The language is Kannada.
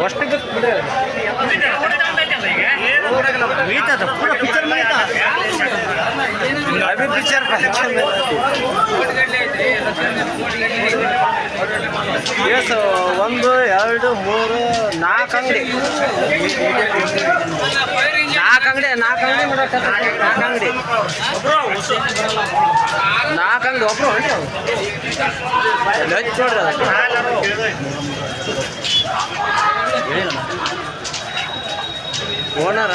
ಅಷ್ಟು ಬಿಡ್ರಿ ಮೀತದ ಪೂರ ಪಿಕ್ಚರ್ ಅಭಿ ಪಿಕ್ಚರ್ ಎಸ್ 1 2 3 4 ಅಂಗಡಿ 4 ಅಂಗಡಿ 4 ಅಂಗಡಿ ಮಾಡಕ್ಕೆ 4 ಅಂಗಡಿ 4 ಅಂಗಡಿ ಒಬ್ರು ಹೊಂಟು ಲಚ್ ನೋಡ್ರಿ ಓನರ್